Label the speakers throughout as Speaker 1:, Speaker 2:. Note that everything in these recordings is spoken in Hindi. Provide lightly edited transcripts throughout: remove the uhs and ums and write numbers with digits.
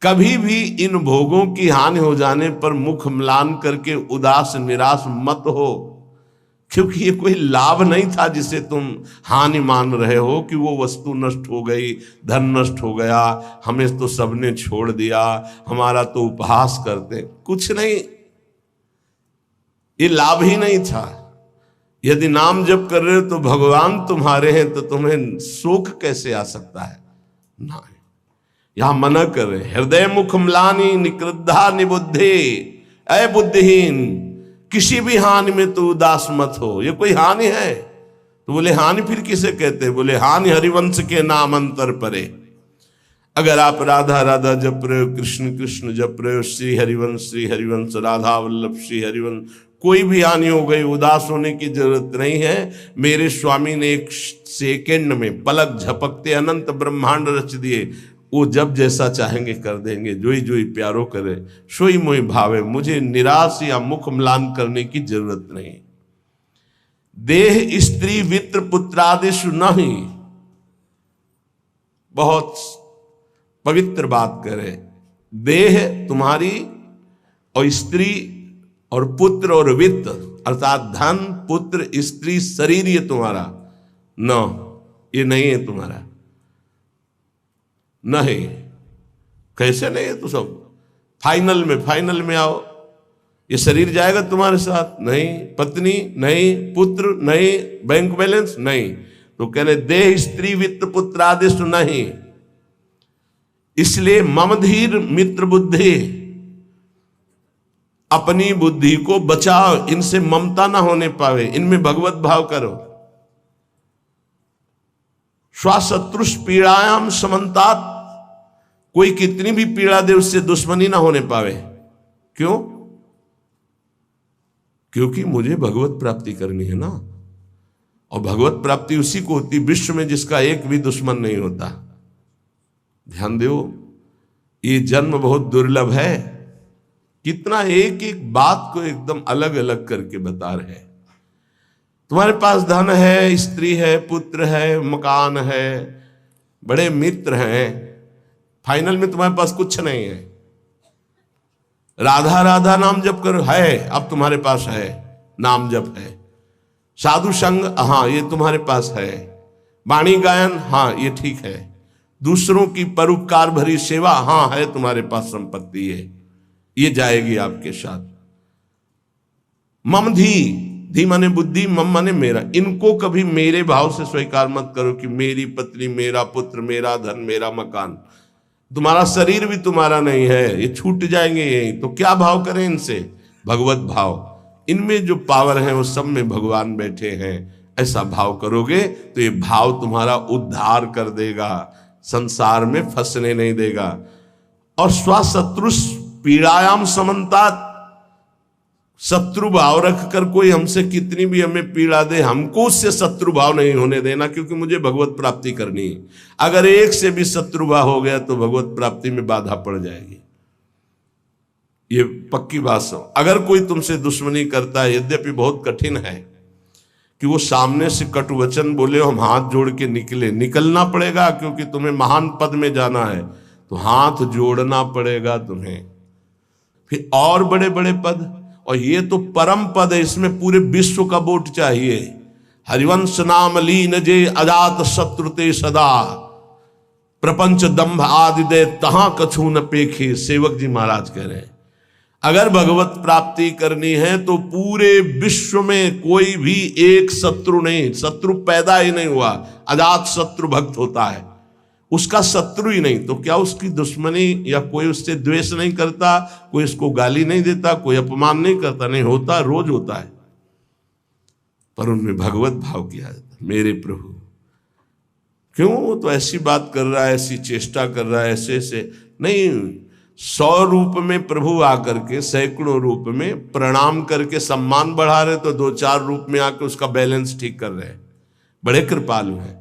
Speaker 1: कभी भी इन भोगों की हानि हो जाने पर मुख म्लान करके उदास निराश मत हो, क्योंकि ये कोई लाभ नहीं था जिसे तुम हानि मान रहे हो कि वो वस्तु नष्ट हो गई, धन नष्ट हो गया, हमें तो सबने छोड़ दिया, हमारा तो उपहास करते। कुछ नहीं, ये लाभ ही नहीं था। यदि नाम जप कर रहे हो तो भगवान तुम्हारे हैं, तो तुम्हें शोक कैसे आ सकता है? ना, यहां मना कर रहे, हृदय मुख म्लानि निकृद्धा निबुद्धि, अय बुद्धिहीन, किसी भी हानि में तो उदास मत हो। ये कोई हानि है? तो बोले हानि फिर किसे कहते हैं? बोले हानि हरिवंश के नाम अंतर परे। अगर आप राधा राधा जप रहे हो, कृष्ण कृष्ण जप रहे हो, श्री हरिवंश राधा वल्लभ श्री हरिवंश, कोई भी हानि हो गई, उदास होने की जरूरत नहीं है। मेरे स्वामी ने एक सेकंड में पलक झपकते अनंत ब्रह्मांड रच दिए। वो जब जैसा चाहेंगे कर देंगे। जोई जोई प्यारो करे सोई मोई भावे, मुझे निराश या मुख म्लान करने की जरूरत नहीं। देह स्त्री वित्र पुत्रादिशु नहीं, बहुत पवित्र बात करे। देह तुम्हारी और स्त्री और पुत्र और वित्त अर्थात धन पुत्र स्त्री शरीर ये तुम्हारा न, ये नहीं है तुम्हारा, नहीं। कैसे नहीं है? तो सब फाइनल में आओ, ये शरीर जाएगा तुम्हारे साथ? नहीं। पत्नी नहीं, पुत्र नहीं, बैंक बैलेंस नहीं। तो कह रहे देह स्त्री वित्त पुत्र आदेश नहीं। इसलिए मम धीर मित्र बुद्धि, अपनी बुद्धि को बचाओ, इनसे ममता ना होने पावे, इनमें भगवत भाव करो। स्वशत्रुष पीड़ायाम समन्तात, कोई कितनी भी पीड़ा दे उससे दुश्मनी ना होने पावे। क्यों? क्योंकि मुझे भगवत प्राप्ति करनी है ना। और भगवत प्राप्ति उसी को होती विश्व में जिसका एक भी दुश्मन नहीं होता। ध्यान दो, ये जन्म बहुत दुर्लभ है। कितना एक एक बात को एकदम अलग अलग करके बता रहे हैं। तुम्हारे पास धन है, स्त्री है, पुत्र है, मकान है, बड़े मित्र हैं, फाइनल में तुम्हारे पास कुछ नहीं है। राधा राधा नाम जप करो, है, अब तुम्हारे पास है, नाम जप है। साधु संग, हाँ ये तुम्हारे पास है। वाणी गायन, हाँ ये ठीक है। दूसरों की परोपकार भरी सेवा, हाँ है तुम्हारे पास संपत्ति है, ये जाएगी आपके साथ। मम धी माने बुद्धि, मम माने मेरा। इनको कभी मेरे भाव से स्वीकार मत करो कि मेरी पत्नी, मेरा पुत्र, मेरा धन, मेरा मकान। तुम्हारा शरीर भी तुम्हारा नहीं है, ये छूट जाएंगे यही। तो क्या भाव करें इनसे? भगवत भाव। इनमें जो पावर है वो सब में भगवान बैठे हैं, ऐसा भाव करोगे तो ये भाव तुम्हारा उद्धार कर देगा, संसार में फंसने नहीं देगा। और स्वशत्रुष पीड़ायाम समन्तात, शत्रु भाव रखकर कोई हमसे कितनी भी हमें पीड़ा दे, हमको उससे शत्रु भाव नहीं होने देना, क्योंकि मुझे भगवत प्राप्ति करनी है। अगर एक से भी शत्रु भाव हो गया तो भगवत प्राप्ति में बाधा पड़ जाएगी। ये पक्की बात समझो। अगर कोई तुमसे दुश्मनी करता है, यद्यपि बहुत कठिन है कि वो सामने से कटु वचन बोले, हम हाथ जोड़ के निकलना पड़ेगा, क्योंकि तुम्हें महान पद में जाना है, तो हाथ जोड़ना पड़ेगा तुम्हें। फिर और बड़े बड़े पद, और ये तो परम पद है, इसमें पूरे विश्व का वोट चाहिए। हरिवंश नाम लीन जे अजात शत्रुते सदा, प्रपंच दंभ आदि दे तहां कछु न पेखे। सेवक जी महाराज कह रहे हैं, अगर भगवत प्राप्ति करनी है तो पूरे विश्व में कोई भी एक शत्रु नहीं, शत्रु पैदा ही नहीं हुआ। अजात शत्रु भक्त होता है, उसका शत्रु ही नहीं, तो क्या उसकी दुश्मनी या कोई उससे द्वेष नहीं करता, कोई उसको गाली नहीं देता, कोई अपमान नहीं करता? नहीं होता, रोज होता है। पर उनमें भगवत भाव किया जाता है, मेरे प्रभु। क्यों? वो तो ऐसी बात कर रहा है, ऐसी चेष्टा कर रहा है, ऐसे ऐसे नहीं। 100 रूप में प्रभु आकर के, सैकड़ों रूप में प्रणाम करके सम्मान बढ़ा रहे, तो 2-4 रूप में आकर उसका बैलेंस ठीक कर रहे हैं। बड़े कृपालु हैं।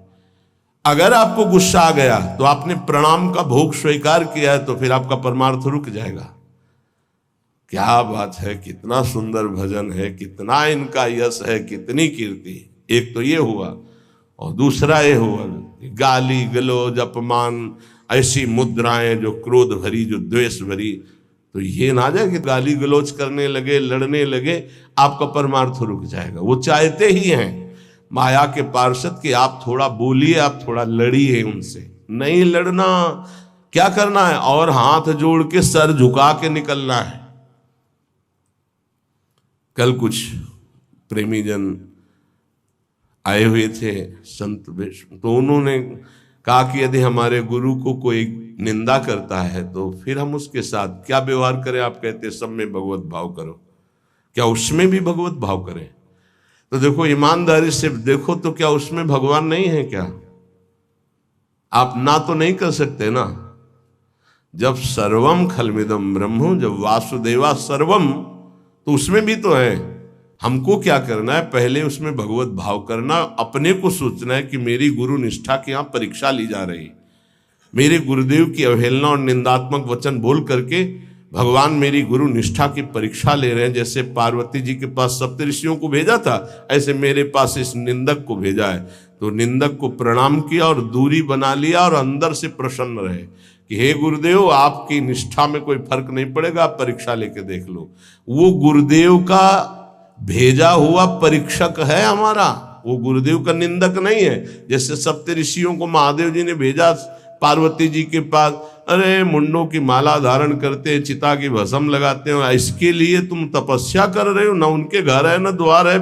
Speaker 1: अगर आपको गुस्सा आ गया तो आपने प्रणाम का भोग स्वीकार किया है, तो फिर आपका परमार्थ रुक जाएगा। क्या बात है, कितना सुंदर भजन है, कितना इनका यश है, कितनी कीर्ति। एक तो ये हुआ, और दूसरा ये हुआ गाली गलौज अपमान, ऐसी मुद्राएं जो क्रोध भरी, जो द्वेष भरी, तो ये ना जाए कि गाली गलौज करने लगे, लड़ने लगे, आपका परमार्थ रुक जाएगा। वो चाहते ही हैं माया के पार्षद कि आप थोड़ा बोलिए, आप थोड़ा लड़िए उनसे। नहीं लड़ना, क्या करना है, और हाथ जोड़ के सर झुका के निकलना है। कल कुछ प्रेमी जन आए हुए थे संत विष्णु, तो उन्होंने कहा कि यदि हमारे गुरु को कोई निंदा करता है तो फिर हम उसके साथ क्या व्यवहार करें। आप कहते सब में भगवत भाव करो, क्या उसमें भी भगवत भाव करें? तो देखो ईमानदारी से देखो तो क्या उसमें भगवान नहीं है क्या? आप ना तो नहीं कर सकते ना। जब सर्वम खलमिदम ब्रह्म, जब वासुदेवा सर्वम, तो उसमें भी तो है। हमको क्या करना है, पहले उसमें भगवत भाव करना, अपने को सोचना है कि मेरी गुरु निष्ठा की यहाँ परीक्षा ली जा रही, मेरे गुरुदेव की अवहेलना और निंदात्मक वचन बोल करके भगवान मेरी गुरु निष्ठा की परीक्षा ले रहे हैं। जैसे पार्वती जी के पास सप्तऋषियों को भेजा था, ऐसे मेरे पास इस निंदक को भेजा है। तो निंदक को प्रणाम किया और दूरी बना लिया और अंदर से प्रसन्न रहे कि हे गुरुदेव, आपकी निष्ठा में कोई फर्क नहीं पड़ेगा, आप परीक्षा लेके देख लो। वो गुरुदेव का भेजा हुआ परीक्षक है हमारा, वो गुरुदेव का निंदक नहीं है। जैसे सप्तऋषियों को महादेव जी ने भेजा पार्वती जी के पास, अरे मुंडों की माला धारण करते हैं, चिता की भस्म लगाते हो, इसके लिए तुम तपस्या कर रहे हो? ना उनके घर है ना द्वार है,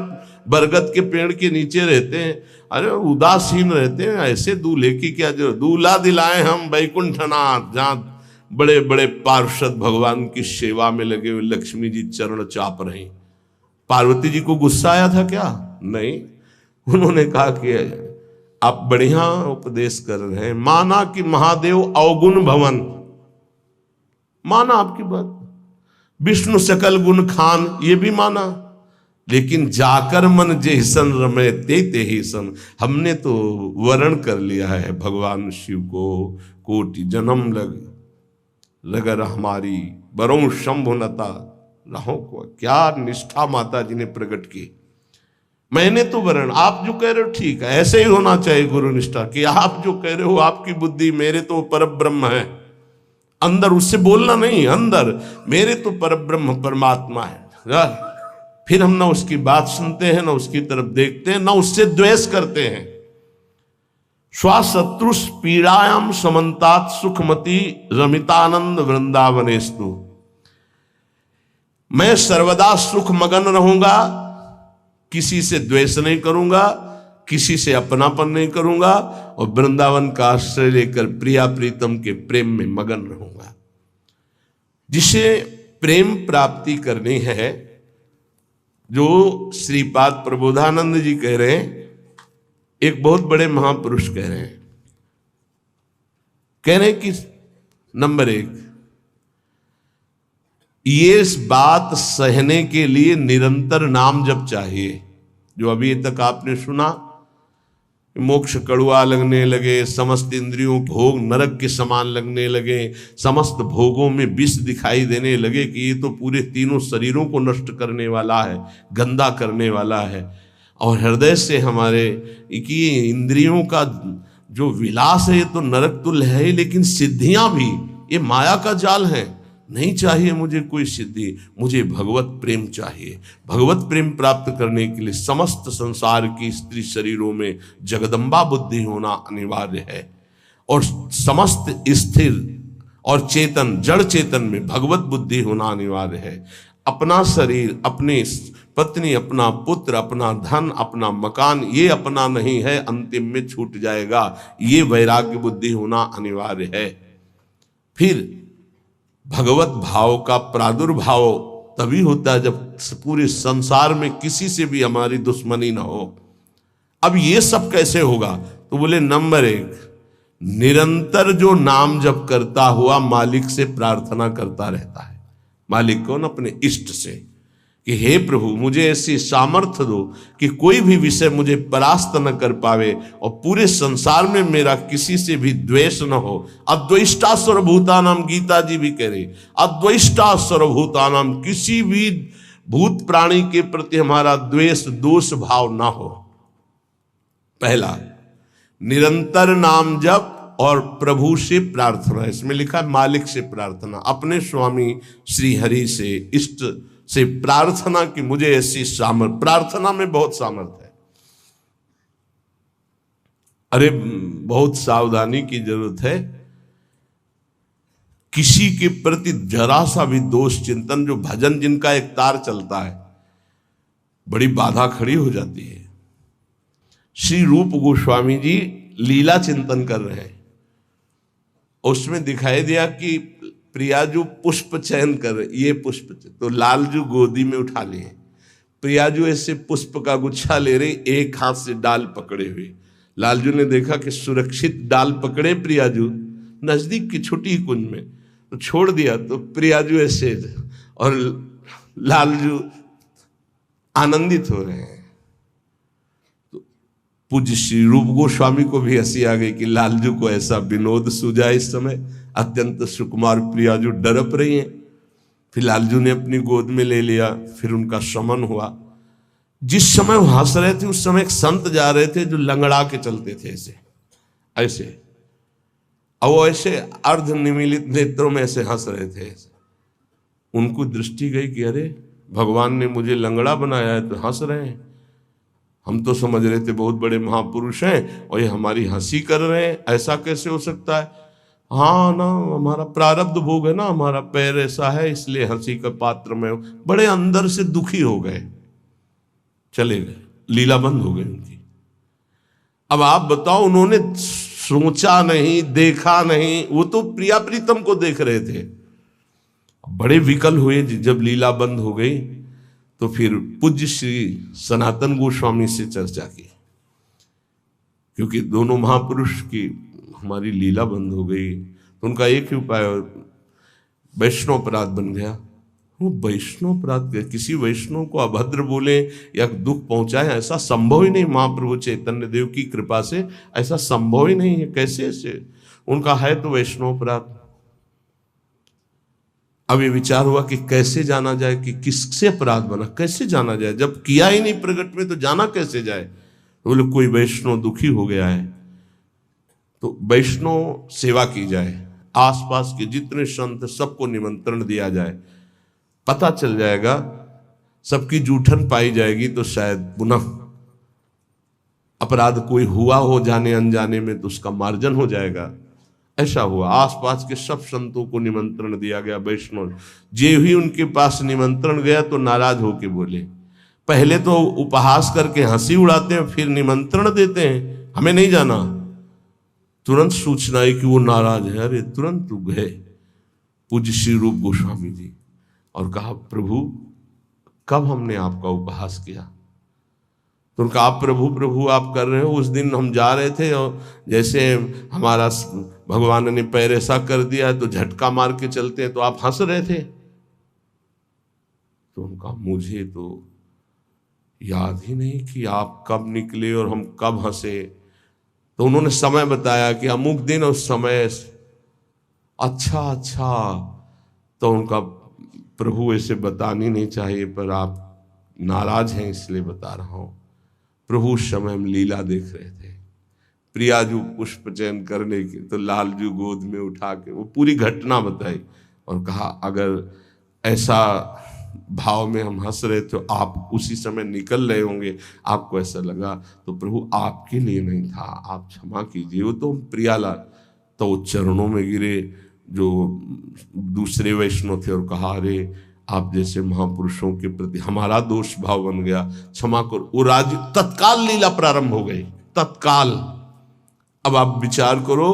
Speaker 1: बरगद के पेड़ के नीचे रहते हैं, अरे उदासीन रहते हैं। ऐसे दूल्हे की क्या जरूरत? दूल्हा दिलाए हम वैकुंठनाथ, जहाँ बड़े बड़े पार्षद भगवान की सेवा में लगे हुए, लक्ष्मी जी चरण चाप रही। पार्वती जी को गुस्सा आया था क्या? नहीं, उन्होंने कहा कि आप बढ़िया उपदेश कर रहे हैं, माना कि महादेव अवगुण भवन, माना आपकी बात, विष्णु सकल गुण खान, ये भी माना, लेकिन जाकर मन जैसन रमे ते ही सन। हमने तो वर्ण कर लिया है भगवान शिव को, कोटि जन्म लगर हमारी बरों शंभुनता रहो को। क्या निष्ठा माता जी ने प्रकट की। मैंने तो वर्ण, आप जो कह रहे हो ठीक है, ऐसे ही होना चाहिए गुरु निष्ठा कि आप जो कह रहे हो आपकी बुद्धि, मेरे तो परब्रह्म है अंदर, उससे बोलना नहीं, अंदर मेरे तो परब्रह्म परमात्मा है। फिर हम ना उसकी बात सुनते हैं, ना उसकी तरफ देखते हैं, ना उससे द्वेष करते हैं। स्वाशत्रुष पीड़ायाम समन्तात सुखमती रमितानंद वृंदावनेस्तु। मैं सर्वदा सुख मगन रहूंगा, किसी से द्वेष नहीं करूंगा, किसी से अपनापन नहीं करूंगा, और वृंदावन का आश्रय लेकर प्रिया प्रीतम के प्रेम में मगन रहूंगा। जिसे प्रेम प्राप्ति करनी है, जो श्रीपाद प्रबोधानंद जी कह रहे हैं, एक बहुत बड़े महापुरुष कह रहे हैं कि नंबर 1, ये इस बात सहने के लिए निरंतर नाम जप चाहिए। जो अभी तक आपने सुना, मोक्ष कड़ुआ लगने लगे, समस्त इंद्रियों भोग नरक के समान लगने लगे, समस्त भोगों में विष दिखाई देने लगे कि ये तो पूरे तीनों शरीरों को नष्ट करने वाला है, गंदा करने वाला है। और हृदय से हमारे कि इंद्रियों का जो विलास है ये तो नरक तुल्य है, लेकिन सिद्धियां भी ये माया का जाल है। नहीं चाहिए मुझे कोई सिद्धि, मुझे भगवत प्रेम चाहिए। भगवत प्रेम प्राप्त करने के लिए समस्त संसार की स्त्री शरीरों में जगदम्बा बुद्धि होना अनिवार्य है, और समस्त स्थिर और चेतन जड़ चेतन में भगवत बुद्धि होना अनिवार्य है। अपना शरीर, अपनी पत्नी, अपना पुत्र, अपना धन, अपना मकान, ये अपना नहीं है, अंतिम में छूट जाएगा, ये वैराग्य बुद्धि होना अनिवार्य है। फिर भगवत भाव का प्रादुर्भाव तभी होता है जब पूरे संसार में किसी से भी हमारी दुश्मनी ना हो। अब ये सब कैसे होगा? तो बोले नंबर 1, निरंतर जो नाम जप करता हुआ मालिक से प्रार्थना करता रहता है। मालिक कौन? अपने इष्ट से, कि हे प्रभु मुझे ऐसी सामर्थ्य दो कि कोई भी विषय मुझे परास्त न कर पावे, और पूरे संसार में मेरा किसी से भी द्वेष न हो। अद्वेष्टा सर्वभूतानाम, गीता जी भी कह रही, अद्वेष्टा सर्वभूतानाम, किसी भी भूत प्राणी के प्रति हमारा द्वेष दोष भाव ना हो। पहला, निरंतर नाम जप और प्रभु से प्रार्थना, इसमें लिखा है मालिक से प्रार्थना, अपने स्वामी श्री हरि से, इष्ट से प्रार्थना कि मुझे ऐसी सामर्थ, प्रार्थना में बहुत सामर्थ है। अरे बहुत सावधानी की जरूरत है। किसी के प्रति जरा सा भी दोष चिंतन, जो भजन जिनका एक तार चलता है, बड़ी बाधा खड़ी हो जाती है। श्री रूप गोस्वामी जी लीला चिंतन कर रहे हैं, उसमें दिखाई दिया कि प्रियाजू पुष्प चयन कर रहे, ये पुष्प, तो लालजू गोदी में उठा लिए, प्रियाजू ऐसे पुष्प का गुच्छा ले रहे, एक हाथ से डाल पकड़े हुए। लालजू ने देखा कि सुरक्षित डाल पकड़े प्रियाजू नजदीक की छोटी कुंज में, तो छोड़ दिया, तो प्रियाजू ऐसे और लालजू आनंदित हो रहे हैं। तो पूज्य श्री रूप गोस्वामी को भी हंसी आ गई कि लालजू को ऐसा विनोद सूझा। इस समय अत्यंत सुकुमार प्रियाजू डरप रही हैं। फिर लालजू ने अपनी गोद में ले लिया, फिर उनका शमन हुआ। जिस समय वो हंस रहे थे उस समय एक संत जा रहे थे जो लंगड़ा के चलते थे, ऐसे ऐसे, और वो ऐसे अर्ध निमीलित नेत्रों में ऐसे हंस रहे थे। उनको दृष्टि गई कि अरे भगवान ने मुझे लंगड़ा बनाया है तो हंस रहे हैं, हम तो समझ रहे थे बहुत बड़े महापुरुष हैं और ये हमारी हंसी कर रहे हैं, ऐसा कैसे हो सकता है। हाँ ना, हमारा प्रारब्ध भोग है ना, हमारा पैर ऐसा है इसलिए हंसी का पात्र में। बड़े अंदर से दुखी हो गए, चले गए, लीला बंद हो गई उनकी। अब आप बताओ, उन्होंने सोचा नहीं, देखा नहीं, वो तो प्रिया प्रीतम को देख रहे थे। बड़े विकल हुए जब लीला बंद हो गई, तो फिर पूज्य श्री सनातन गोस्वामी से चर्चा की, क्योंकि दोनों महापुरुष की हमारी लीला बंद हो गई, तो उनका एक ही उपाय, वैष्णव अपराध बन गया। वो वैष्णव अपराध, किसी वैष्णव को अभद्र बोले या दुख पहुंचाए, ऐसा संभव ही नहीं। महाप्रभु चैतन्य देव की कृपा से ऐसा संभव ही नहीं है। कैसे ऐसे उनका है तो वैष्णव अपराध। अब ये विचार हुआ कि कैसे जाना जाए कि किससे अपराध बना, कैसे जाना जाए, जब किया ही नहीं प्रकट में तो जाना कैसे जाए। तो बोले कोई वैष्णव दुखी हो गया है तो वैष्णव सेवा की जाए, आसपास के जितने संत सबको निमंत्रण दिया जाए, पता चल जाएगा, सबकी जूठन पाई जाएगी तो शायद पुनः अपराध कोई हुआ हो जाने अनजाने में तो उसका मार्जन हो जाएगा। ऐसा हुआ, आसपास के सब संतों को निमंत्रण दिया गया। वैष्णव जे ही उनके पास निमंत्रण गया तो नाराज होके बोले, पहले तो उपहास करके हंसी उड़ाते हैं, फिर निमंत्रण देते हैं, हमें नहीं जाना। तुरंत सूचना आई कि वो नाराज है। अरे तुरंत गए पूज्य श्री रूप गोस्वामी जी और कहा, प्रभु कब हमने आपका उपहास किया। तो उनका, आप प्रभु प्रभु आप कर रहे हो, उस दिन हम जा रहे थे और जैसे हमारा भगवान ने पैर ऐसा कर दिया तो झटका मार के चलते हैं, तो आप हंस रहे थे। तो उनका, मुझे तो याद ही नहीं कि आप कब निकले और हम कब हंसे। तो उन्होंने समय बताया कि अमुक दिन उस समय। अच्छा, तो उनका, प्रभु ऐसे बतानी नहीं चाहिए पर आप नाराज हैं इसलिए बता रहा हूं। प्रभु उस समय हम लीला देख रहे थे, प्रियाजू पुष्प चयन करने की, तो लालजू गोद में उठा के वो पूरी घटना बताई और कहा, अगर ऐसा भाव में हम हंस रहे थे, आप उसी समय निकल रहे होंगे, आपको ऐसा लगा, तो प्रभु आपके लिए नहीं था, आप क्षमा कीजिए। वो तो प्रियालाल, तो वो चरणों में गिरे जो दूसरे वैष्णव थे और कहा, अरे आप जैसे महापुरुषों के प्रति हमारा दोष भाव बन गया, क्षमा करो। वो राज तत्काल लीला प्रारंभ हो गई, तत्काल। अब आप विचार करो,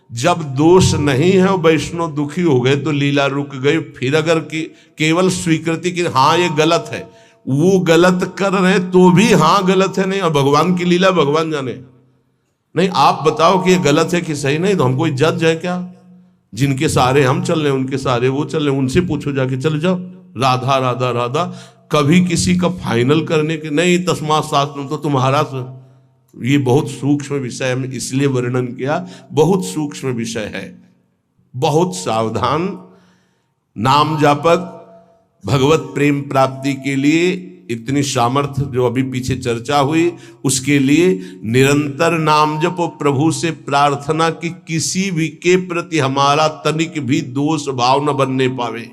Speaker 1: जब दोष नहीं है और वैष्णव दुखी हो गए तो लीला रुक गई। फिर अगर केवल स्वीकृति की हाँ ये गलत है, वो गलत कर रहे हैं तो भी हाँ गलत है, नहीं, और भगवान की लीला भगवान जाने। नहीं, आप बताओ कि ये गलत है कि सही, नहीं तो हम कोई जज है क्या। जिनके सारे हम चल रहे हैं, उनके सारे वो चल रहे हैं, उनसे पूछो जाके, चले जाओ, राधा राधा राधा। कभी किसी का फाइनल करने के नहीं, तस्मात् शास्त्रम, तो तुम्हारा, ये बहुत सूक्ष्म विषय है, इसलिए वर्णन किया, बहुत सूक्ष्म विषय है। बहुत सावधान। नाम जापक भगवत प्रेम प्राप्ति के लिए इतनी सामर्थ्य जो अभी पीछे चर्चा हुई, उसके लिए निरंतर नाम जपो, प्रभु से प्रार्थना कि किसी भी के प्रति हमारा तनिक भी दोष भाव न बनने पावे।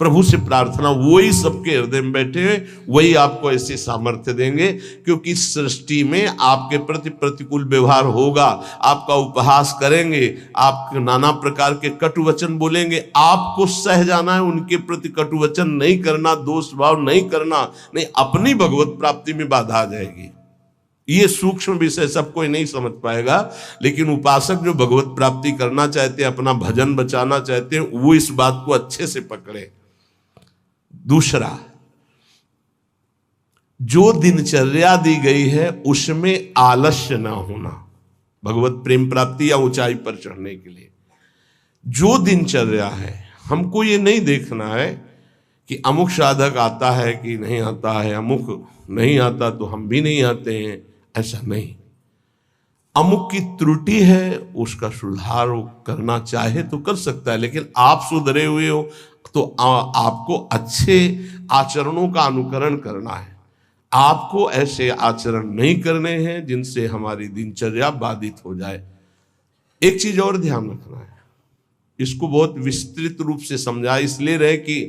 Speaker 1: प्रभु से प्रार्थना, वही सबके हृदय में बैठे हुए, वही आपको ऐसे सामर्थ्य देंगे। क्योंकि सृष्टि में आपके प्रति प्रतिकूल व्यवहार होगा, आपका उपहास करेंगे, आप नाना प्रकार के कटु वचन बोलेंगे, आपको सह जाना है, उनके प्रति कटु वचन नहीं करना, दोष भाव नहीं करना, नहीं अपनी भगवत प्राप्ति में बाधा आ जाएगी। ये सूक्ष्म विषय सब कोई नहीं समझ पाएगा, लेकिन उपासक जो भगवत प्राप्ति करना चाहते हैं, अपना भजन बचाना चाहते हैं, वो इस बात को अच्छे से पकड़े। दूसरा, जो दिनचर्या दी गई है उसमें आलस्य ना होना, भगवत प्रेम प्राप्ति या ऊंचाई पर चढ़ने के लिए जो दिनचर्या है, हमको ये नहीं देखना है कि अमुक साधक आता है कि नहीं आता है, अमुक नहीं आता तो हम भी नहीं आते हैं, ऐसा नहीं। अमुक की त्रुटि है, उसका सुधार करना चाहे तो कर सकता है, लेकिन आप सुधरे हुए हो तो आपको अच्छे आचरणों का अनुकरण करना है। आपको ऐसे आचरण नहीं करने हैं जिनसे हमारी दिनचर्या बाधित हो जाए। एक चीज और ध्यान रखना है, इसको बहुत विस्तृत रूप से समझा इसलिए रहे कि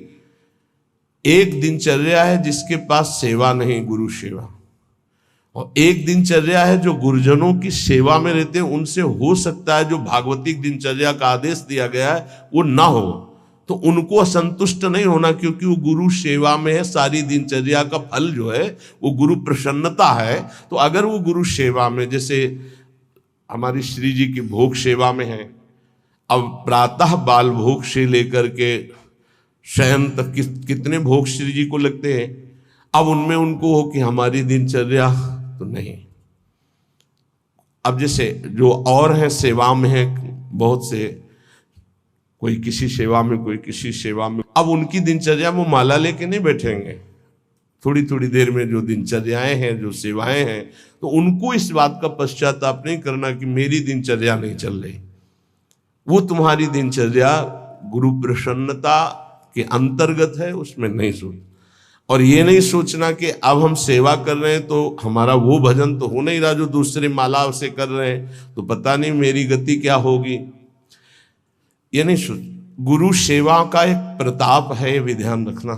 Speaker 1: एक दिनचर्या है जिसके पास सेवा नहीं, गुरु सेवा, और एक दिनचर्या है जो गुरुजनों की सेवा में रहते हैं। उनसे हो सकता है जो भागवतिक दिनचर्या का आदेश दिया गया है वो ना हो, तो उनको असंतुष्ट नहीं होना, क्योंकि वो गुरु सेवा में है। सारी दिनचर्या का फल जो है वो गुरु प्रसन्नता है। तो अगर वो गुरु सेवा में, जैसे हमारी श्री जी की भोग सेवा में है, अब प्रातः बाल भोग से लेकर के शयन तक कितने भोग श्री जी को लगते हैं, अब उनमें उनको हो कि हमारी दिनचर्या तो नहीं। अब जैसे जो और हैं सेवा में है बहुत से, कोई किसी सेवा में, कोई किसी सेवा में, अब उनकी दिनचर्या वो माला लेके नहीं बैठेंगे। थोड़ी थोड़ी देर में जो दिनचर्याएं हैं, जो सेवाएं हैं, तो उनको इस बात का पश्चाताप नहीं करना कि मेरी दिनचर्या नहीं चल रही। वो तुम्हारी दिनचर्या गुरु प्रसन्नता के अंतर्गत है, उसमें नहीं सोच। और ये नहीं सोचना कि अब हम सेवा कर रहे हैं तो हमारा वो भजन तो हो नहीं रहा जो दूसरे माला से कर रहे हैं, तो पता नहीं मेरी गति क्या होगी। ये नहीं सोच। गुरु सेवा का एक प्रताप है, ये भी ध्यान रखना।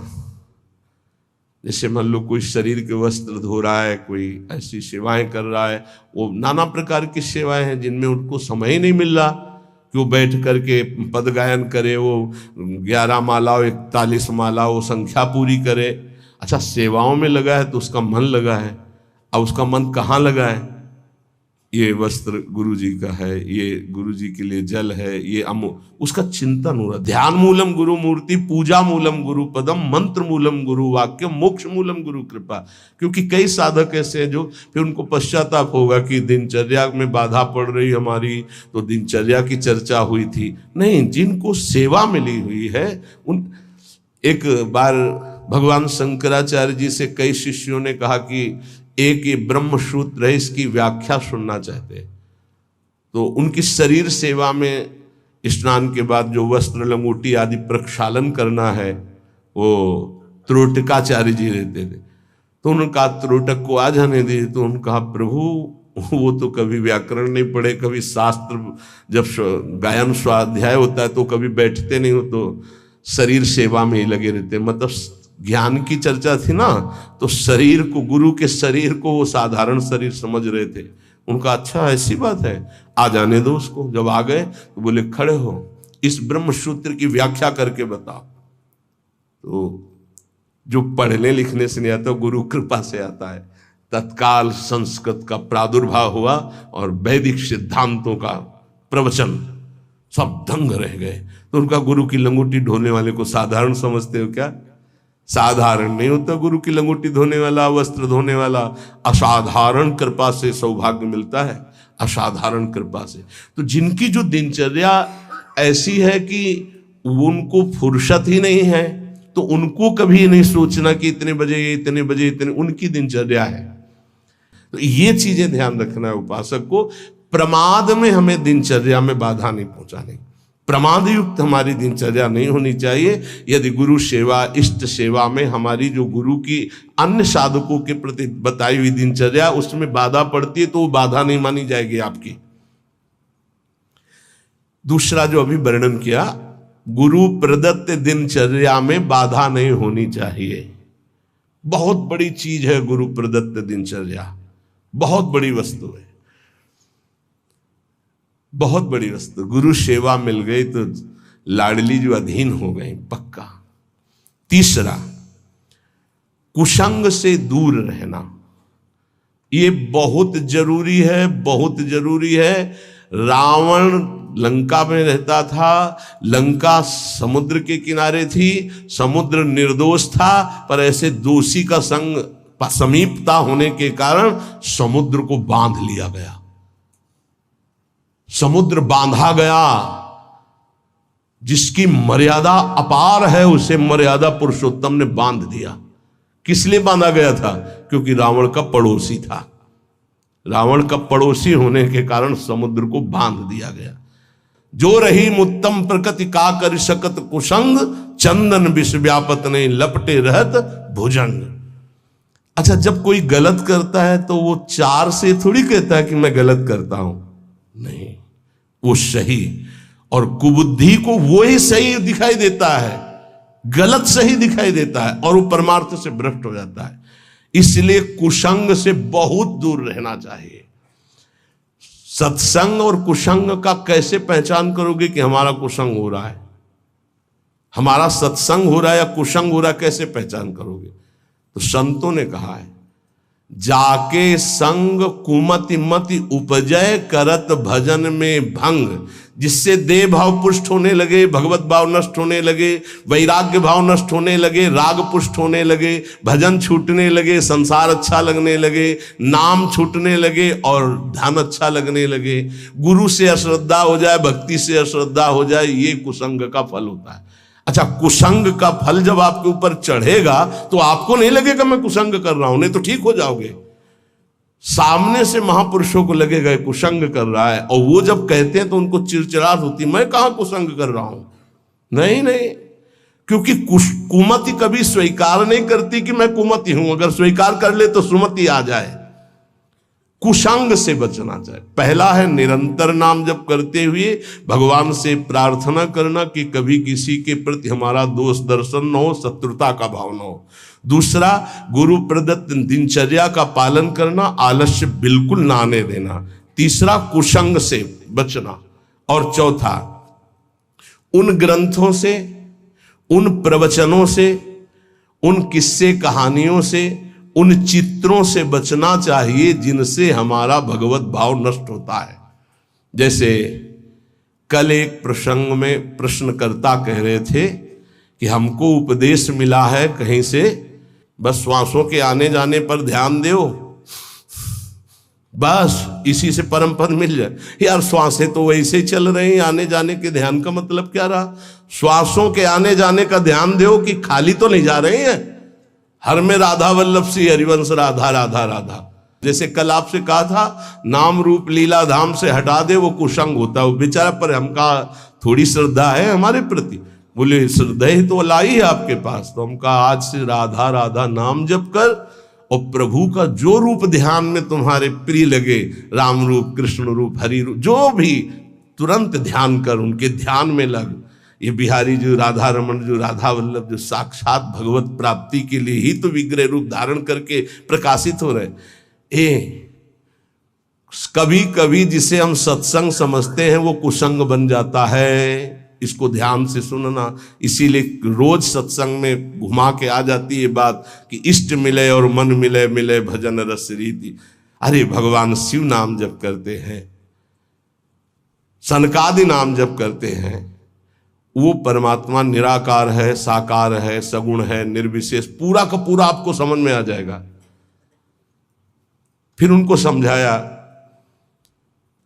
Speaker 1: जैसे मान लो कोई शरीर के वस्त्र धो रहा है, कोई ऐसी सेवाएं कर रहा है, वो नाना प्रकार की सेवाएं हैं जिनमें उनको समय ही नहीं मिल रहा कि वो बैठ करके पद गायन करे, वो 11 माला 41 माला वो संख्या पूरी करे। अच्छा, सेवाओं में लगा है तो उसका मन लगा है। अब उसका मन कहाँ लगा है? ये वस्त्र गुरु जी का है, ये गुरु जी के लिए जल है, ये उसका चिंतन हो रहा। ध्यान मूलम गुरु मूर्ति, पूजा मूलम गुरु पदम, मंत्र मूलम गुरु वाक्य, मोक्ष मूलम गुरु कृपा। क्योंकि कई साधक ऐसे हैं जो फिर उनको पश्चाताप होगा कि दिनचर्या में बाधा पड़ रही हमारी, तो दिनचर्या की चर्चा हुई थी। नहीं, जिनको सेवा मिली हुई है उन। एक बार भगवान शंकराचार्य जी से कई शिष्यों ने कहा कि एक ये ब्रह्म सूत्र है, इसकी व्याख्या सुनना चाहते। तो उनकी शरीर सेवा में स्नान के बाद जो वस्त्र लंगोटी आदि प्रक्षालन करना है, वो त्रोटकाचार्य जी रहते थे। तो उन्होंने कहा त्रोटक को आ जाने दीजिए। तो उन्होंने कहा प्रभु वो तो कभी व्याकरण नहीं पढ़े, कभी शास्त्र जब गायन स्वाध्याय होता है तो कभी बैठते नहीं हो, तो शरीर सेवा में ही लगे रहते। मतलब ज्ञान की चर्चा थी ना, तो शरीर को, गुरु के शरीर को वो साधारण शरीर समझ रहे थे। उनका अच्छा ऐसी बात है, आ जाने दो उसको। जब आ गए तो बोले खड़े हो, इस ब्रह्म सूत्र की व्याख्या करके बताओ। तो जो पढ़ने लिखने से नहीं आता, गुरु कृपा से आता है। तत्काल संस्कृत का प्रादुर्भाव हुआ और वैदिक सिद्धांतों का प्रवचन, सब दंग रह गए। तो उनका गुरु की लंगोटी ढोने वाले को साधारण समझते हो क्या? साधारण नहीं होता गुरु की लंगोटी धोने वाला, वस्त्र धोने वाला। असाधारण कृपा से सौभाग्य मिलता है, असाधारण कृपा से। तो जिनकी जो दिनचर्या ऐसी है कि उनको फुर्सत ही नहीं है, तो उनको कभी नहीं सोचना कि इतने बजे इतने बजे इतने, उनकी दिनचर्या है। तो ये चीजें ध्यान रखना है उपासक को। प्रमाद में हमें दिनचर्या में बाधा नहीं पहुंचानी। प्रमाद युक्त हमारी दिनचर्या नहीं होनी चाहिए। यदि गुरु सेवा, इष्ट सेवा में हमारी जो गुरु की अन्य साधकों के प्रति बताई हुई दिनचर्या उसमें बाधा पड़ती है तो वो बाधा नहीं मानी जाएगी आपकी। दूसरा जो अभी वर्णन किया, गुरु प्रदत्त दिनचर्या में बाधा नहीं होनी चाहिए। बहुत बड़ी चीज है गुरु प्रदत्त दिनचर्या, बहुत बड़ी वस्तु है, बहुत बड़ी वस्तु। गुरु सेवा मिल गई तो लाडली जो अधीन हो गई पक्का। तीसरा, कुसंग से दूर रहना, ये बहुत जरूरी है, बहुत जरूरी है। रावण लंका में रहता था, लंका समुद्र के किनारे थी, समुद्र निर्दोष था, पर ऐसे दोषी का संग समीपता होने के कारण समुद्र को बांध लिया गया, समुद्र बांधा गया। जिसकी मर्यादा अपार है उसे मर्यादा पुरुषोत्तम ने बांध दिया। किस लिए बांधा गया था? क्योंकि रावण का पड़ोसी था। रावण का पड़ोसी होने के कारण समुद्र को बांध दिया गया। जो रही मुत्तम प्रकृति का कर सकत कुसंग, चंदन विष व्यापत नहीं लपटे रहत भुजंग। अच्छा, जब कोई गलत करता है तो वो चार से थोड़ी कहता है कि मैं गलत करता हूं, नहीं, वो सही, और कुबुद्धि को वो ही सही दिखाई देता है, गलत सही दिखाई देता है, और वो परमार्थ से भ्रष्ट हो जाता है। इसलिए कुसंग से बहुत दूर रहना चाहिए। सत्संग और कुसंग का कैसे पहचान करोगे कि हमारा कुसंग हो रहा है, हमारा सत्संग हो रहा है या कुसंग हो रहा है, कैसे पहचान करोगे? तो संतों ने कहा है, जाके संग कुमति मति उपजय करत भजन में भंग, जिससे देह भाव पुष्ट होने लगे, भगवत भाव नष्ट होने लगे, वैराग्य भाव नष्ट होने लगे, राग पुष्ट होने लगे, भजन छूटने लगे, संसार अच्छा लगने लगे, नाम छूटने लगे और ध्यान अच्छा लगने लगे, गुरु से अश्रद्धा हो जाए, भक्ति से अश्रद्धा हो जाए, ये कुसंग का फल होता है। अच्छा, कुसंग का फल जब आपके ऊपर चढ़ेगा तो आपको नहीं लगेगा मैं कुसंग कर रहा हूं, नहीं तो ठीक हो जाओगे। सामने से महापुरुषों को लगेगा कुसंग कर रहा है, और वो जब कहते हैं तो उनको चिड़चिड़ाहट होती, मैं कहां कुसंग कर रहा हूं। नहीं नहीं, क्योंकि कुमति कभी स्वीकार नहीं करती कि मैं कुमति हूं। अगर स्वीकार कर ले तो सुमति आ जाए। कुसंग से बचना चाहिए। पहला है निरंतर नाम जप करते हुए भगवान से प्रार्थना करना कि कभी किसी के प्रति हमारा दोष दर्शन न हो, शत्रुता का भाव न हो। दूसरा, गुरु प्रदत्त दिनचर्या का पालन करना, आलस्य बिल्कुल ना आने देना। तीसरा, कुसंग से बचना। और चौथा, उन ग्रंथों से, उन प्रवचनों से, उन किस्से कहानियों से, उन चित्रों से बचना चाहिए जिनसे हमारा भगवत भाव नष्ट होता है। जैसे कल एक प्रसंग में प्रश्नकर्ता कह रहे थे कि हमको उपदेश मिला है कहीं से, बस श्वासों के आने जाने पर ध्यान दो, बस इसी से परम पद मिल जाए। यार, श्वासें तो वैसे ही चल रहे हैं, आने जाने के ध्यान का मतलब क्या रहा? श्वासों के आने जाने का ध्यान दो कि खाली तो नहीं जा रहे हैं। हर में राधा वल्लभ सी हरिवंश, राधा राधा राधा। जैसे कल आपसे कहा था, नाम रूप लीला धाम से हटा दे, वो कुसंग होता है। वो बेचारा, पर हमका थोड़ी श्रद्धा है हमारे प्रति। बोले श्रद्धा ही तो लाई है आपके पास। तो हमका आज से राधा राधा नाम जप कर, और प्रभु का जो रूप ध्यान में तुम्हारे प्रिय लगे, राम रूप, कृष्ण रूप, हरि रूप, जो भी, तुरंत ध्यान कर, उनके ध्यान में लग। ये बिहारी जो राधा रमन, जो राधा वल्लभ, जो साक्षात भगवत प्राप्ति के लिए ही तो विग्रह रूप धारण करके प्रकाशित हो रहे। कभी कभी जिसे हम सत्संग समझते हैं वो कुसंग बन जाता है। इसको ध्यान से सुनना। इसीलिए रोज सत्संग में घुमा के आ जाती है बात कि इष्ट मिले और मन मिले, मिले भजन रस रीति। अरे भगवान शिव नाम जप करते हैं, सनकादि नाम जप करते हैं, वो परमात्मा निराकार है, साकार है, सगुण है, निर्विशेष, पूरा का पूरा आपको समझ में आ जाएगा। फिर उनको समझाया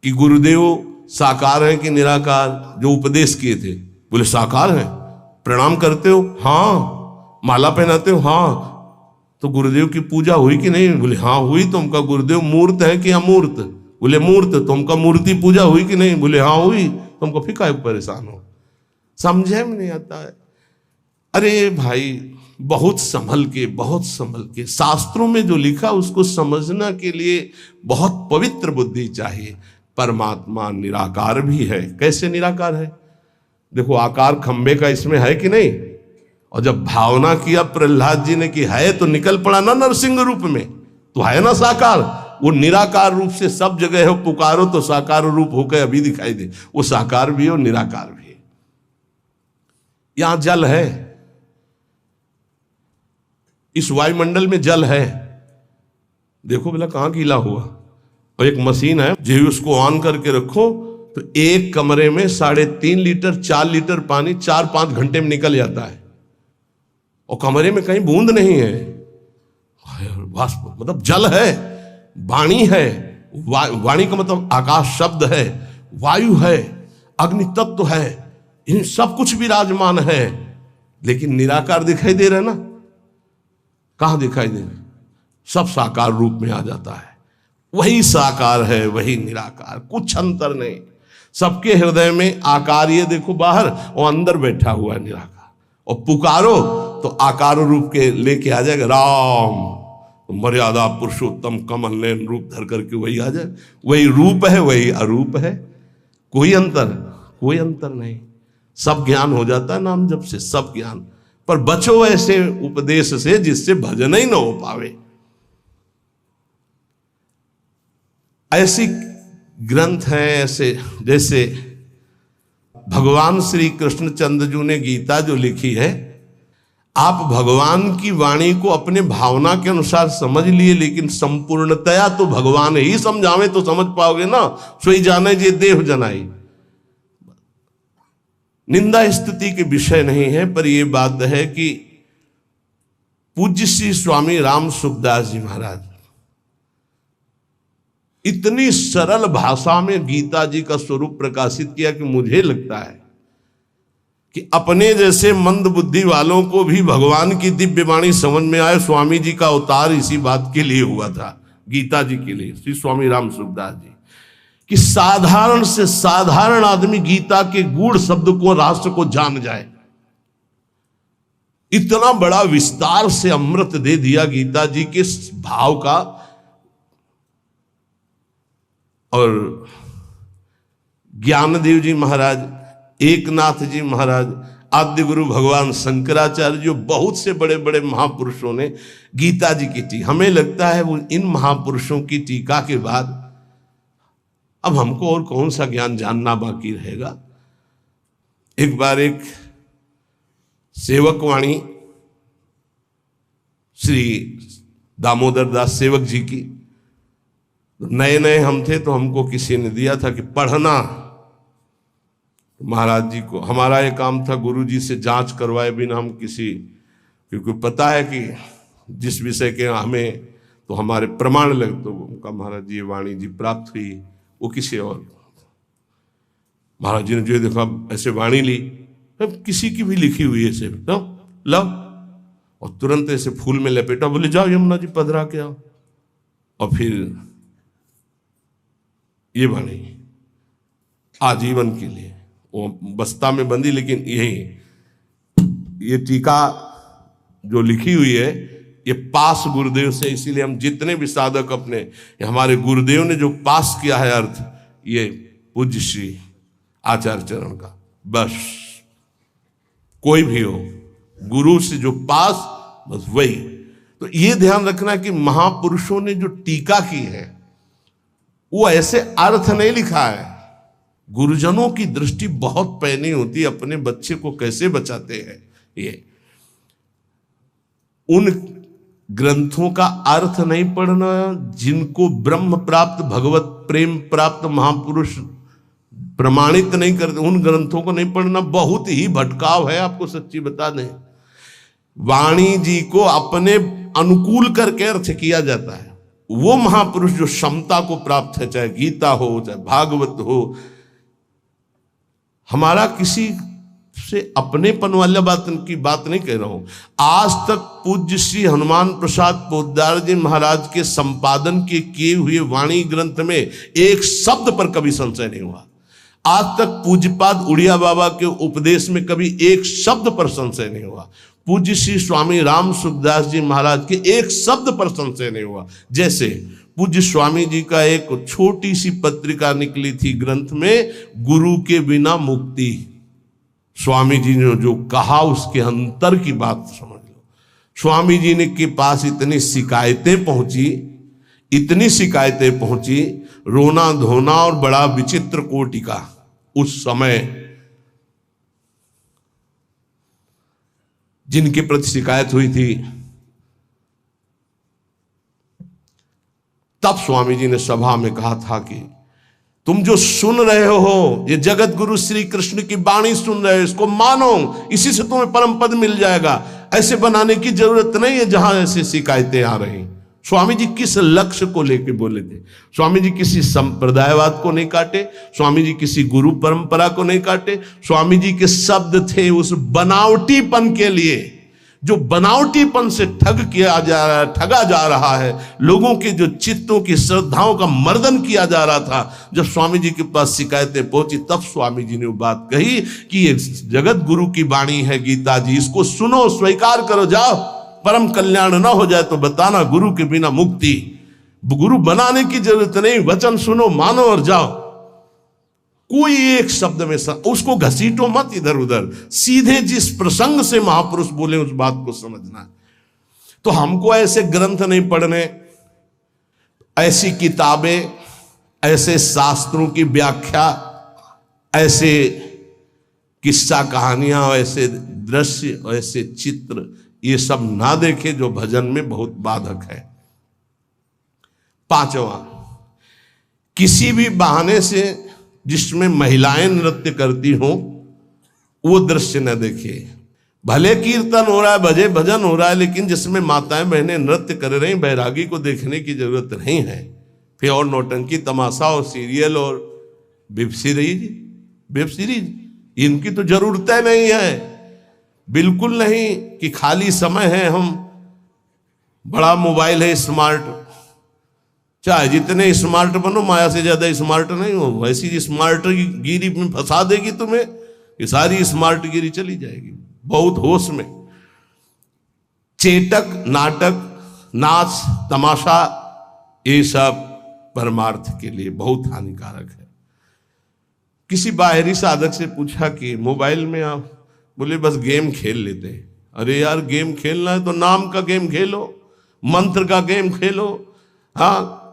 Speaker 1: कि गुरुदेव साकार है कि निराकार, जो उपदेश किए थे। बोले साकार है। प्रणाम करते हो? हाँ। माला पहनाते हो? हाँ। तो गुरुदेव की पूजा हुई कि नहीं? बोले हाँ हुई। तो उनका गुरुदेव मूर्त है कि अमूर्त? बोले मूर्त। तो उनका मूर्ति पूजा हुई कि नहीं? बोले हाँ हुई। तो हमको फिर काहे परेशान हो? समझे में नहीं आता है। अरे भाई बहुत संभल के शास्त्रों में जो लिखा उसको समझना के लिए बहुत पवित्र बुद्धि चाहिए। परमात्मा निराकार भी है। कैसे निराकार है? देखो आकार खंबे का इसमें है कि नहीं, और जब भावना किया प्रहलाद जी ने कि है तो निकल पड़ा ना नरसिंह रूप में, तो है ना साकार। वो निराकार रूप से सब जगह है, पुकारो तो साकार रूप होकर अभी दिखाई दे। वो साकार भी है और निराकार भी है। यहां जल है, इस वायुमंडल में जल है। देखो बोला कहां गीला हुआ, और एक मशीन है जो उसको ऑन करके रखो तो एक कमरे में 3.5 लीटर 4 लीटर पानी 4-5 घंटे में निकल जाता है, और कमरे में कहीं बूंद नहीं है। वाष्प मतलब जल है, वाणी है, वाणी का मतलब आकाश शब्द है, वायु है, अग्नि तत्व है, इन सब कुछ विराजमान है, लेकिन निराकार दिखाई दे रहा है ना। कहां दिखाई दे? सब साकार रूप में आ जाता है। वही साकार है, वही निराकार, कुछ अंतर नहीं। सबके हृदय में आकार, ये देखो बाहर और अंदर बैठा हुआ है निराकार। और पुकारो तो आकार रूप के लेके आ जाएगा। राम तो मर्यादा पुरुषोत्तम कमल नयन रूप धर करके वही आ जाए। वही रूप है, वही अरूप है, कोई अंतर नहीं। सब ज्ञान हो जाता है नाम जप से, सब ज्ञान। पर बचो ऐसे उपदेश से जिससे भजन ही न हो पावे। ऐसी ग्रंथ हैं ऐसे, जैसे भगवान श्री कृष्णचंद्र जी ने गीता जो लिखी है, आप भगवान की वाणी को अपने भावना के अनुसार समझ लिए, लेकिन संपूर्णतया तो भगवान ही समझावे तो समझ पाओगे ना। सोई जाने जे देव जनाई। निंदा स्तुति के विषय नहीं है, पर यह बात है कि पूज्य श्री स्वामी राम सुखदास जी महाराज इतनी सरल भाषा में गीता जी का स्वरूप प्रकाशित किया कि मुझे लगता है कि अपने जैसे मंद बुद्धि वालों को भी भगवान की दिव्य वाणी समझ में आए। स्वामी जी का अवतार इसी बात के लिए हुआ था, गीता जी के लिए, श्री स्वामी राम सुखदास जी, कि साधारण से साधारण आदमी गीता के गूढ़ शब्द को, रहस्य को जान जाए। इतना बड़ा विस्तार से अमृत दे दिया गीता जी के भाव का। और ज्ञानदेव जी महाराज, एकनाथ जी महाराज, आद्य गुरु भगवान शंकराचार्य, जो बहुत से बड़े बड़े महापुरुषों ने गीता जी की टीका, हमें लगता है वो इन महापुरुषों की टीका के बाद अब हमको और कौन सा ज्ञान जानना बाकी रहेगा। एक बार एक सेवकवाणी श्री दामोदर दास सेवक जी की, नए नए हम थे तो हमको किसी ने दिया था कि पढ़ना। महाराज जी को हमारा ये काम था गुरु जी से जांच करवाए बिना हम किसी, क्योंकि पता है कि जिस विषय के हमें तो हमारे प्रमाण लगे, तो उनका महाराज जी वाणी जी प्राप्त हुई, वो किसी और। महाराज जी ने जो देखा ऐसे वाणी ली, किसी की भी लिखी हुई है ऐसे, लो, और तुरंत ऐसे फूल में लपेटा, बोले जाओ यमुना जी पधरा के आओ। और फिर ये वाणी आजीवन के लिए वो बस्ता में बंदी, लेकिन यही ये टीका जो लिखी हुई है ये पास गुरुदेव से, इसीलिए हम जितने भी साधक अपने, हमारे गुरुदेव ने जो पास किया है अर्थ, ये पूज्य श्री आचार्य चरण का। बस कोई भी हो गुरु से जो पास, बस वही। तो ये ध्यान रखना कि महापुरुषों ने जो टीका की है वो ऐसे अर्थ नहीं लिखा है। गुरुजनों की दृष्टि बहुत पैनी होती है, अपने बच्चे को कैसे बचाते हैं। ये उन ग्रंथों का अर्थ नहीं पढ़ना, जिनको ब्रह्म प्राप्त भगवत प्रेम प्राप्त महापुरुष प्रमाणित नहीं करते, उन ग्रंथों को नहीं पढ़ना। बहुत ही भटकाव है, आपको सच्ची बता दें। वाणी जी को अपने अनुकूल करके अर्थ किया जाता है। वो महापुरुष जो क्षमता को प्राप्त है, चाहे गीता हो चाहे भागवत हो, हमारा किसी से अपनेपन वाला बात की बात नहीं कह रहा हूं। आज तक पूज्य श्री हनुमान प्रसाद पोद्दार जी महाराज के संपादन के किए हुए वाणी ग्रंथ में एक शब्द पर कभी संशय नहीं हुआ। आज तक पूज्यपाद उड़िया बाबा के उपदेश में कभी एक शब्द पर संशय नहीं हुआ। पूज्य श्री स्वामी राम सुखदास जी महाराज के एक शब्द पर संशय नहीं हुआ। जैसे पूज्य स्वामी जी का एक छोटी सी पत्रिका निकली थी ग्रंथ में, गुरु के बिना मुक्ति। स्वामी जी ने जो कहा उसके अंतर की बात समझ लो। स्वामी जी ने के पास इतनी शिकायतें पहुंची, रोना धोना और बड़ा विचित्र कोटि का उस समय जिनके प्रति शिकायत हुई थी। तब स्वामी जी ने सभा में कहा था कि तुम जो सुन रहे हो, ये जगत गुरु श्री कृष्ण की वाणी सुन रहे हो, इसको मानो, इसी से तुम्हें परम पद मिल जाएगा। ऐसे बनाने की जरूरत नहीं है जहां ऐसी शिकायतें आ रही। स्वामी जी किस लक्ष्य को लेकर बोले थे? स्वामी जी किसी संप्रदायवाद को नहीं काटे, स्वामी जी किसी गुरु परंपरा को नहीं काटे। स्वामी जी के शब्द थे उस बनावटीपन के लिए, जो बनावटीपन से ठगा जा रहा है, लोगों के जो चित्तों की श्रद्धाओं का मर्दन किया जा रहा था। जब स्वामी जी के पास शिकायतें पहुंची तब स्वामी जी ने वो बात कही कि ये जगत गुरु की वाणी है गीता जी, इसको सुनो, स्वीकार करो, जाओ। परम कल्याण ना हो जाए तो बताना, गुरु के बिना मुक्ति। गुरु बनाने की जरूरत नहीं, वचन सुनो, मानो और जाओ। कोई एक शब्द में उसको घसीटो मत इधर उधर, सीधे जिस प्रसंग से महापुरुष बोले उस बात को समझना। तो हमको ऐसे ग्रंथ नहीं पढ़ने, ऐसी किताबें, ऐसे शास्त्रों की व्याख्या, ऐसे किस्सा कहानियां, ऐसे दृश्य, ऐसे चित्र, ये सब ना देखे जो भजन में बहुत बाधक है। पांचवा, किसी भी बहाने से जिसमें महिलाएं नृत्य करती हो वो दृश्य न देखिए। भले कीर्तन हो रहा है, भजन हो रहा है, लेकिन जिसमें माताएं बहनें नृत्य कर रही, बैरागी को देखने की जरूरत नहीं है। फिर और नौटंकी तमाशा और सीरियल और वेब सीरीज इनकी तो जरूरत नहीं है, बिल्कुल नहीं। कि खाली समय है, हम बड़ा मोबाइल है स्मार्ट, चाहे जितने स्मार्ट बनो, माया से ज्यादा स्मार्ट नहीं हो। वैसी स्मार्ट गिरी में फंसा देगी तुम्हें, ये सारी स्मार्ट गिरी चली जाएगी। बहुत होश में। चेटक, नाटक, नाच, तमाशा, ये सब परमार्थ के लिए बहुत हानिकारक है। किसी बाहरी साधक से पूछा कि मोबाइल में आप, बोले बस गेम खेल लेते हैं। अरे यार, गेम खेलना है तो नाम का गेम खेलो, मंत्र का गेम खेलो, हाँ,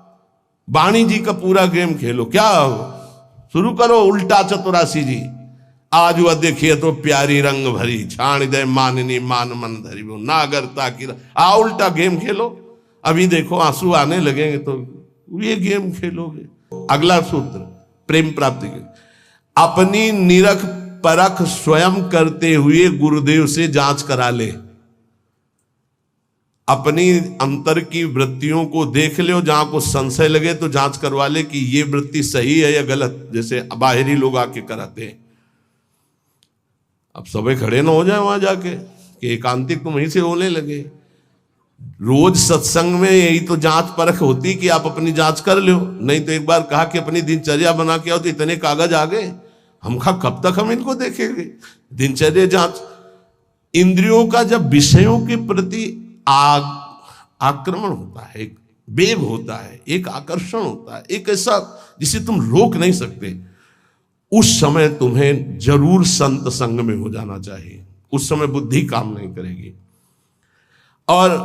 Speaker 1: वाणी जी का पूरा गेम खेलो। क्या शुरू करो उल्टा चतुरासी जी, आज वह देखिए तो प्यारी रंग भरी, छाण दे माननी मान मन धरी, वो नागरता की उल्टा गेम खेलो। अभी देखो आंसू आने लगेंगे तो ये गेम खेलोगे। अगला सूत्र प्रेम प्राप्ति के, अपनी निरख परख स्वयं करते हुए गुरुदेव से जांच करा ले। अपनी अंतर की वृत्तियों को देख ले, जहां को संशय लगे तो जांच करवा ले कि ये वृत्ति सही है या गलत, जैसे बाहरी लोग आके कराते हैं। अब सबे खड़े ना हो जाए वहां जाके कि एकांतिक तुम वहीं से होने लगे। रोज सत्संग में यही तो जांच परख होती कि आप अपनी जांच कर लो। नहीं तो एक बार कहा कि अपनी दिनचर्या बना के आओ तो इतने कागज आ गए, हम कब तक हम इनको देखेंगे। दिनचर्या जांच, इंद्रियों का जब विषयों के प्रति आक्रमण होता है, एक वेग होता है, एक आकर्षण होता है, एक ऐसा जिसे तुम रोक नहीं सकते, उस समय तुम्हें जरूर संत संग में हो जाना चाहिए। उस समय बुद्धि काम नहीं करेगी। और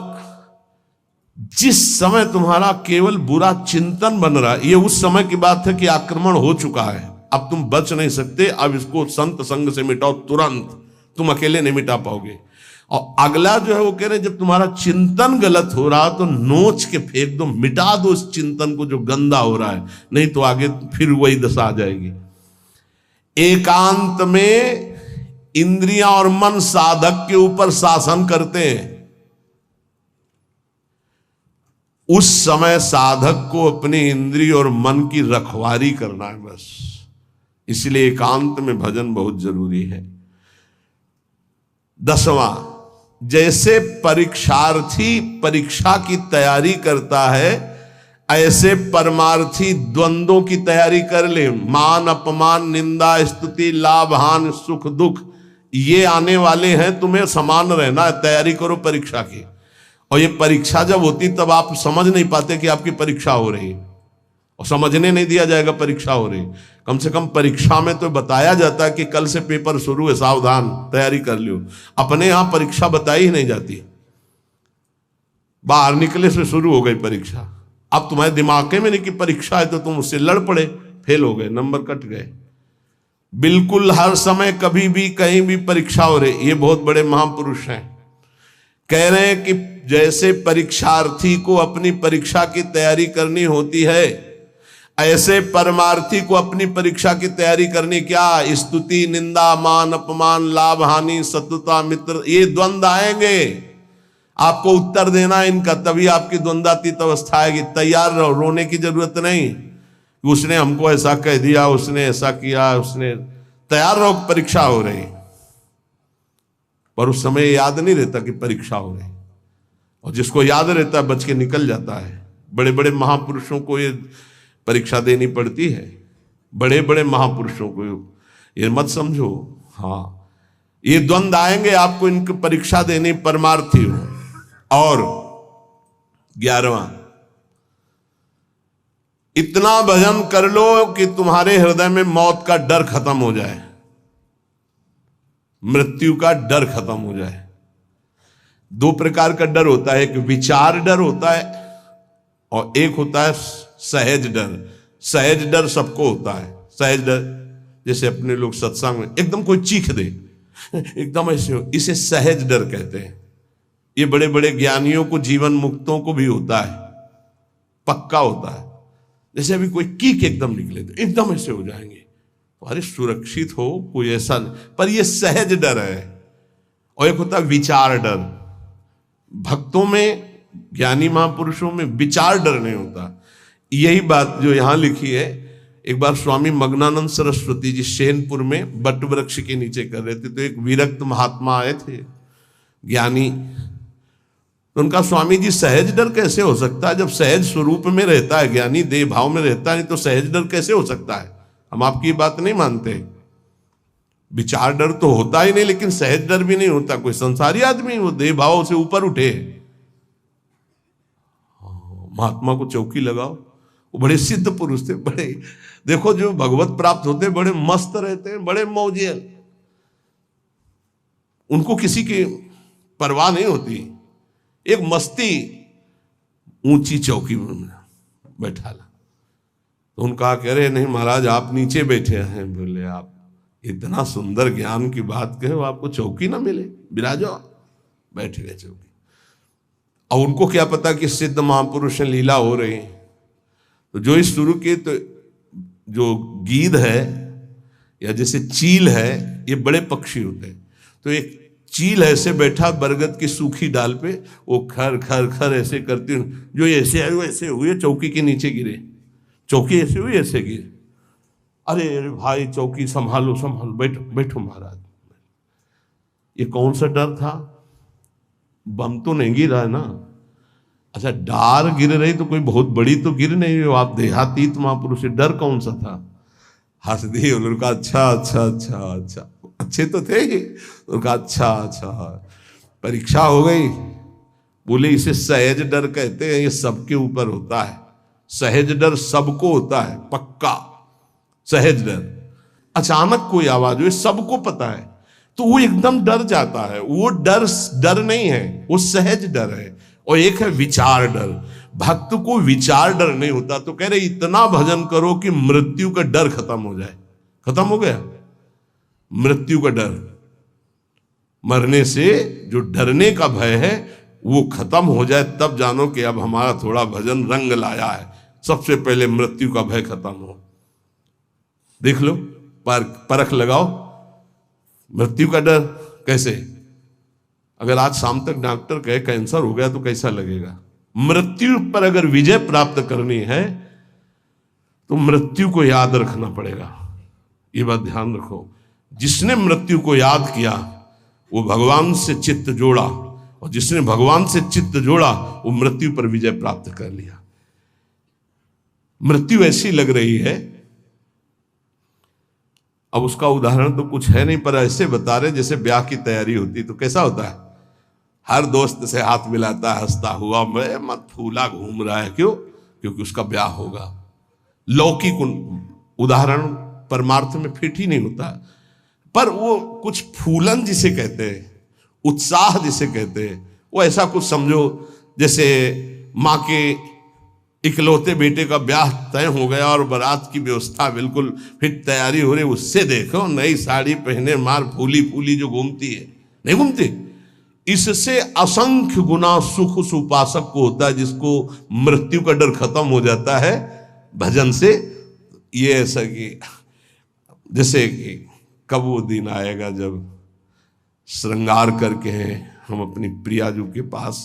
Speaker 1: जिस समय तुम्हारा केवल बुरा चिंतन बन रहा है, ये उस समय की बात है कि आक्रमण हो चुका है, अब तुम बच नहीं सकते। अब इसको संत संग से मिटाओ तुरंत, तुम अकेले नहीं मिटा पाओगे। और अगला जो है वो कह रहे जब तुम्हारा चिंतन गलत हो रहा तो नोच के फेंक दो, मिटा दो उस चिंतन को जो गंदा हो रहा है, नहीं तो आगे फिर वही दशा आ जाएगी। एकांत में इंद्रियां और मन साधक के ऊपर शासन करते हैं। उस समय साधक को अपनी इंद्रिय और मन की रखवारी करना है बस। इसलिए एकांत में भजन बहुत जरूरी है। 10वां, जैसे परीक्षार्थी परीक्षा की तैयारी करता है, ऐसे परमार्थी द्वंद्वों की तैयारी कर ले। मान अपमान, निंदा स्तुति, लाभ हानि, सुख दुख, ये आने वाले हैं, तुम्हें समान रहना है। तैयारी करो परीक्षा की। और ये परीक्षा जब होती तब आप समझ नहीं पाते कि आपकी परीक्षा हो रही, और समझने नहीं दिया जाएगा परीक्षा हो रही। कम से कम परीक्षा में तो बताया जाता है कि कल से पेपर शुरू है, सावधान, तैयारी कर लियो। अपने यहां परीक्षा बताई ही नहीं जाती, बाहर निकले से शुरू हो गई परीक्षा। अब तुम्हारे दिमाग में नहीं कि परीक्षा है, तो तुम उससे लड़ पड़े, फेल हो गए, नंबर कट गए। बिल्कुल हर समय कभी भी कहीं भी परीक्षा हो रही। ये बहुत बड़े महापुरुष हैं, कह रहे हैं कि जैसे परीक्षार्थी को अपनी परीक्षा की तैयारी करनी होती है, ऐसे परमार्थी को अपनी परीक्षा की तैयारी करनी। क्या? स्तुति, निंदा, मान अपमान, लाभ हानि, शत्रुता मित्र, ये द्वंद्व आएंगे, आपको उत्तर देना है इनका, तभी आपकी द्वंद्वातीत अवस्था आएगी। तैयार रहो, रोने की जरूरत नहीं, उसने हमको ऐसा कह दिया, उसने ऐसा किया, उसने। तैयार रहो, परीक्षा हो रही। पर उस समय याद नहीं रहता कि परीक्षा हो रही, और जिसको याद रहता है बच के निकल जाता है। बड़े बड़े महापुरुषों को ये परीक्षा देनी पड़ती है, बड़े बड़े महापुरुषों को, ये मत समझो। हाँ, ये द्वंद्व आएंगे, आपको इनकी परीक्षा देनी, परमार्थी हो। और 11वां, इतना भजन कर लो कि तुम्हारे हृदय में मौत का डर खत्म हो जाए, मृत्यु का डर खत्म हो जाए। दो प्रकार का डर होता है, एक विचार डर होता है और एक होता है सहज डर। सहज डर सबको होता है। सहज डर जैसे अपने लोग सत्संग में एकदम कोई चीख दे, एकदम ऐसे हो, इसे सहज डर कहते हैं। ये बड़े बड़े ज्ञानियों को, जीवन मुक्तों को भी होता है, पक्का होता है। जैसे अभी कोई कीक एकदम निकले तो एकदम ऐसे हो जाएंगे, अरे सुरक्षित हो, कोई ऐसा नहीं। पर ये सहज डर है। और एक होता है विचार डर। भक्तों में, ज्ञानी महापुरुषों में विचार डर नहीं होता। यही बात जो यहां लिखी है, एक बार स्वामी मग्नानंद सरस्वती जी शैनपुर में बट वृक्ष के नीचे कर रहे थे, तो एक विरक्त महात्मा आए थे, ज्ञानी। तो उनका, स्वामी जी सहज डर कैसे हो सकता है? जब सहज स्वरूप में रहता है ज्ञानी, देह भाव में रहता है, तो सहज डर कैसे हो सकता है? हम आपकी बात नहीं मानते। विचार डर तो होता ही नहीं, लेकिन सहज डर भी नहीं होता। कोई संसारी आदमी वो देह भाव से ऊपर उठे। महात्मा को चौकी लगाओ, वो बड़े सिद्ध पुरुष थे, बड़े, देखो जो भगवत प्राप्त होते बड़े मस्त रहते हैं, बड़े मौजियल, उनको किसी की परवाह नहीं होती। एक मस्ती, ऊंची चौकी में बैठा ला, तो उनका कह रहे, नहीं महाराज आप नीचे बैठे हैं। बोले, आप इतना सुंदर ज्ञान की बात कहे, आपको चौकी ना मिले, विराजो। बैठ गए चौकी। और उनको क्या पता कि सिद्ध महापुरुष लीला हो रही। तो जो इस शुरू के, तो जो गीध है या जैसे चील है, ये बड़े पक्षी होते हैं। तो एक चील ऐसे बैठा बरगद की सूखी डाल पे, वो खर खर खर ऐसे करती, जो ऐसे आए वैसे हुए, चौकी के नीचे गिरे। चौकी ऐसे हुई, ऐसे गिरे। अरे भाई चौकी संभालो संभालो, बैठो बैठो महाराज। ये कौन सा डर था? बम तो नहीं गिरा ना? अच्छा, डार गिर रही तो कोई बहुत बड़ी तो गिर नहीं हो, आप देहातीत महापुरुष, डर कौन सा था? हंस दिए उनका, अच्छा अच्छा अच्छा अच्छा, अच्छे तो थे ही। उनका अच्छा अच्छा, परीक्षा हो गई। बोले, इसे सहज डर कहते हैं, ये सबके ऊपर होता है। सहज डर सबको होता है, पक्का सहज डर। अचानक कोई आवाज हुई, सबको पता है, तो वो एकदम डर जाता है। वो डर नहीं है, वो सहज डर है। और एक है विचार डर। भक्त को विचार डर नहीं होता। तो कह रहे, इतना भजन करो कि मृत्यु का डर खत्म हो जाए। खत्म हो गया मृत्यु का डर, मरने से जो डरने का भय है वो खत्म हो जाए, तब जानो कि अब हमारा थोड़ा भजन रंग लाया है। सबसे पहले मृत्यु का भय खत्म हो। देख लो, परख लगाओ, मृत्यु का डर कैसे? अगर आज शाम तक डॉक्टर कहे कैंसर हो गया तो कैसा लगेगा? मृत्यु पर अगर विजय प्राप्त करनी है तो मृत्यु को याद रखना पड़ेगा। ये बात ध्यान रखो। जिसने मृत्यु को याद किया वो भगवान से चित्त जोड़ा, और जिसने भगवान से चित्त जोड़ा वो मृत्यु पर विजय प्राप्त कर लिया। मृत्यु ऐसी लग रही है। अब उसका उदाहरण तो कुछ है नहीं, पर ऐसे बता रहे जैसे ब्याह की तैयारी होती तो कैसा होता है, हर दोस्त से हाथ मिलाता है हंसता हुआ, मैं मत फूला घूम रहा है, क्यों? क्योंकि उसका ब्याह होगा। लौकिक उदाहरण परमार्थ में फिट ही नहीं होता, पर वो कुछ फूलन जिसे कहते हैं, उत्साह जिसे कहते हैं, वो ऐसा कुछ समझो जैसे माँ के इकलौते बेटे का ब्याह तय हो गया और बारात की व्यवस्था बिल्कुल फिट तैयारी हो रही, उससे देखो नई साड़ी पहने मार फूली फूली जो घूमती है, नहीं घूमती? इससे असंख्य गुना सुख उस उपासक को होता है जिसको मृत्यु का डर खत्म हो जाता है भजन से। ये ऐसा कि जैसे कि कब वो दिन आएगा जब श्रृंगार करके हम अपनी प्रियाजू के पास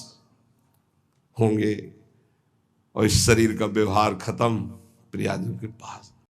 Speaker 1: होंगे और इस शरीर का व्यवहार खत्म प्रियाजू के पास।